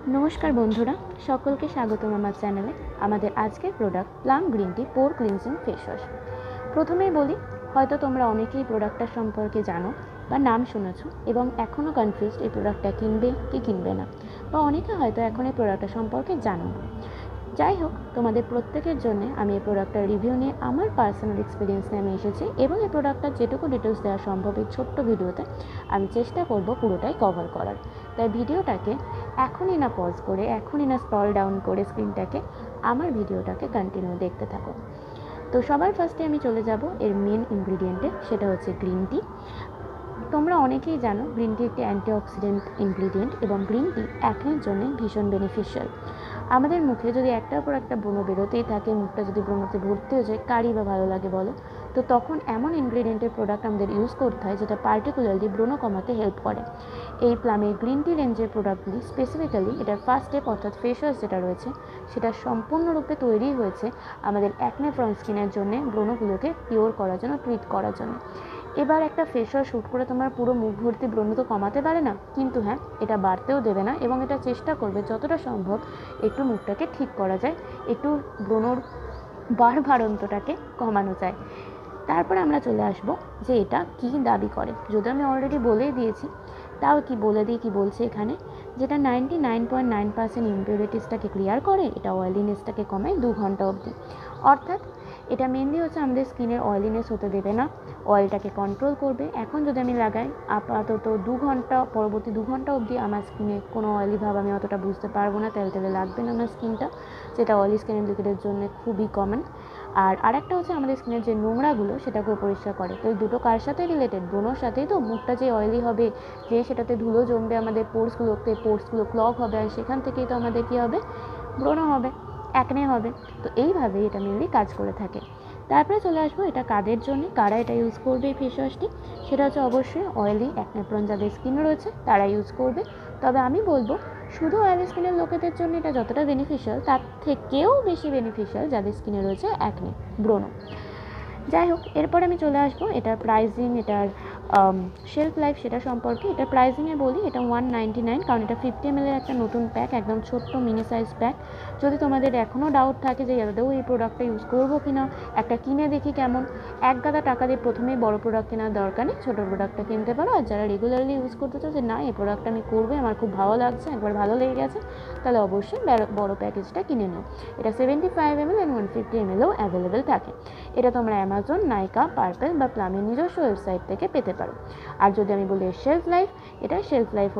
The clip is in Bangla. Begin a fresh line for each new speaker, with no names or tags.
नमस्कार बंधुरा सकल के स्वागतम आमार चैनेले। आमादेर आजकेर प्रोडक्ट प्लाम ग्रीन टी पोर क्लिनजिंग फेस वाश। प्रथमेई बोली हयतो तोमरा अनेकेई प्रोडक्टटार सम्पर्के जानो बा नाम शुनेছো एबं एखोनो कनफिउजड এই प्रोडक्टটা किनबे कि किनबे ना, बा अनेके हयतो এখন এই प्रोडक्टটা सम्पर्के जानो ना। যাই হোক, তোমাদের প্রত্যেকের জন্য আমি এই প্রোডাক্টটার রিভিউ নিয়ে আমার পার্সোনাল এক্সপিরিয়েন্স নিয়ে আমি এসেছি এবং এই প্রোডাক্টটার যেটুকু ডিটেলস দেওয়া সম্ভব এই ছোট্ট ভিডিওতে আমি চেষ্টা করব পুরোটাই কভার করার। তাই ভিডিওটাকে এখনই না পজ করে, এখনই না স্ক্রল ডাউন করে স্ক্রিনটাকে আমার ভিডিওটাকে কন্টিনিউ দেখতে থাকো। তো সবার ফার্স্টে আমি চলে যাব এর মেন ইনগ্রিডিয়েন্টে, সেটা হচ্ছে গ্রিন টি। তোমরা অনেকেই জানো গ্রিন টি একটি অ্যান্টিঅক্সিডেন্ট ইনগ্রিডিয়েন্ট এবং গ্রিন টি অ্যাকনের জন্য ভীষণ বেনিফিশিয়াল। আমাদের মুখে যদি একটার পর একটা ব্রণ বেরোতেই থাকে, মুখটা যদি ব্রণতে ভর্তি হয়ে যায়, কারই বা ভালো লাগে বলো? তো তখন এমন ইনগ্রিডিয়েন্টের প্রোডাক্ট আমাদের ইউজ করতে হয় যেটা পার্টিকুলারলি ব্রণ কমাতে হেল্প করে। এই প্লামের গ্রিন টি রেঞ্জের প্রোডাক্টগুলি স্পেসিফিক্যালি এটার ফার্স্ট স্টেপ অর্থাৎ ফেস ওয়াশ যেটা রয়েছে সেটা সম্পূর্ণরূপে তৈরি হয়েছে আমাদের অ্যাকনে প্রন স্কিনের জন্য, ব্রণগুলোকে কিওর করার জন্য, ট্রিট করার জন্য। এবার একটা ফেস ওয়াশ শ্যুট করে তোমার পুরো মুখ ভর্তি ব্রণ তো কমাতে পারে না, কিন্তু হ্যাঁ এটা বাড়তেও দেবে না এবং এটা চেষ্টা করবে যতটা সম্ভব একটু মুখটাকে ঠিক করা যায়, একটু ব্রণর বাড়বাড়ন্তটাকে কমানো যায়। তারপরে আমরা চলে আসব যে এটা কি দাবি করে। যদি আমি অলরেডি বলেই দিয়েছি, তাও কি বলে দিই কি বলছে এখানে, যেটা 99.9% ইমপিউরিটিসটাকে ক্লিয়ার করে, এটা অয়েলিনেসটাকে কমায় 2 ঘন্টা অবধি। অর্থাৎ এটা মেনলি হচ্ছে আমাদের স্কিনের অয়েলিনেস হতে দেবে না, অয়েলটাকে কন্ট্রোল করবে। এখন যদি আমি লাগাই আপাতত 2 ঘন্টা, পরবর্তী 2 ঘন্টা অবধি আমার স্কিনে কোনো অয়েলি ভাব আমি অতটা বুঝতে পারবো না, তেলে লাগবে না আমার স্কিনটা, যেটা অয়েলি স্কিনের লোকেদের জন্য খুবই কমন। আর আরেকটা হচ্ছে আমাদের স্কিনের যে নোংরাগুলো সেটাকেও পরিষ্কার করে। তো এই দুটো কার সাথে রিলেটেড? ব্রণর সাথেই তো। মুখটা যে অয়েলি হবে, যে সেটাতে ধুলো জমবে, আমাদের পোর্সগুলো ক্লগ হবে, আর সেখান থেকেই তো আমাদের কী হবে? ব্রণ হবে, অ্যাকনে হবে। তো এইভাবেই এটা মেনলি কাজ করে থাকে। তারপরে চলে আসবো এটা কাদের জন্য, কারা এটা ইউজ করবে এই ফেস ওয়াশটি। সেটা হচ্ছে অবশ্যই অয়েলি অ্যাকনে প্রোন যাদের স্কিন রয়েছে তারা ইউজ করবে। তবে আমি বলবো শুধু অয়েলি স্কিনের লোকেদের জন্য এটা যতটা বেনিফিশিয়াল, তার থেকেও বেশি বেনিফিশিয়াল যাদের স্কিনে রয়েছে অ্যাকনে, ব্রণ। যাই হোক, এরপর আমি চলে আসবো এটার প্রাইসিং, এটার শেলফ লাইফ সেটা সম্পর্কে। এটা প্রাইসিংয়ে বলি, এটা 199, কারণ এটা 50 ml একটা নতুন প্যাক, একদম ছোট্ট মিনি সাইজ প্যাক। যদি তোমাদের এখনও ডাউট থাকে যে আদৌ এই প্রোডাক্টটা ইউজ করবো কি না, একটা কিনে দেখি কেমন, এক গাদা টাকা দিয়ে প্রথমেই বড় প্রোডাক্ট কেনার দরকার নেই, ছোটো প্রোডাক্টটা কিনতে পারো। আর যারা রেগুলারলি ইউজ করতে চাও যে না এই প্রোডাক্টটা আমি করবো, আমার খুব ভালো লাগছে, একবার ভালো লেগে গেছে, তাহলে অবশ্যই বড় প্যাকেজটা কিনে নাও। এটা 75 ml অ্যান্ড 150 mlও অ্যাভেলেবেল থাকে। এটা তোমরা অ্যামাজন, নাইকা, পার্পেল বা প্লামের নিজস্ব ওয়েবসাইট থেকে পেতে পারো। আর যদি আমি বলি শেলফ লাইফ, এটা শেলফ লাইফ